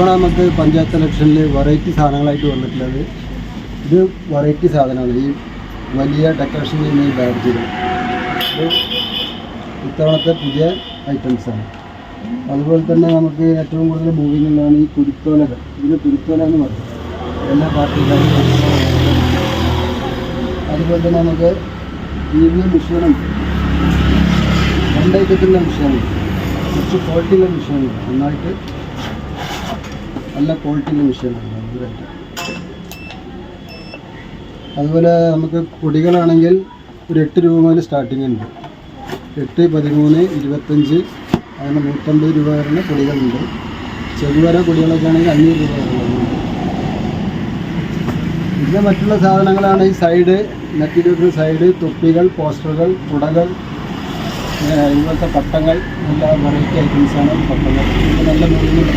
ഇത്തവണ നമുക്ക് പഞ്ചായത്ത് ഇലക്ഷനിൽ വെറൈറ്റി സാധനങ്ങളായിട്ട് വന്നിട്ടുള്ളത് ഇത് വെറൈറ്റി സാധനമാണ്. ഈ വലിയ ഡെക്കറേഷൻ ചെയ്യുന്ന ഈ ബാഡ്ജുകൾ ഇത് ഇത്തവണത്തെ പുതിയ ഐറ്റംസാണ്. അതുപോലെ തന്നെ നമുക്ക് ഏറ്റവും കൂടുതൽ മൂവിങ് ഉള്ളതാണ് ഈ കുരുത്തോലകൾ. ഇതിന് കുരുത്തോല എന്ന് പറയും എല്ലാ പാർട്ടിക്കാരും. അതുപോലെ തന്നെ നമുക്ക് EVM മെഷീനും 2 ഐറ്റത്തിലുള്ള മെഷീനുണ്ട്. കുറച്ച് ക്വാളിറ്റിയുള്ള മെഷീനുണ്ട്, നന്നായിട്ട് നല്ല ക്വാളിറ്റിയുള്ള മെഷീനാണ് ഇതായിട്ട്. അതുപോലെ നമുക്ക് പൊടികളാണെങ്കിൽ ഒരു 8 രൂപ മുതൽ സ്റ്റാർട്ടിങ് ഉണ്ട്. 8, 13, 25 അങ്ങനെ 150 രൂപ വരുന്ന പൊടികളുണ്ട്. ചെറുവര പൊടികളൊക്കെ ആണെങ്കിൽ 500 രൂപ വരുന്നുണ്ട്. പിന്നെ മറ്റുള്ള സാധനങ്ങളാണ് ഈ സൈഡ് നെറ്റിൻ്റെ സൈഡ് തൊപ്പികൾ, പോസ്റ്ററുകൾ, കുടകൾ, ഇതുപോലത്തെ പട്ടങ്ങൾ, നല്ല വെറൈറ്റി ഐറ്റംസാണ് പട്ടങ്ങൾ. ഇത് നല്ല മൂല്യമുള്ള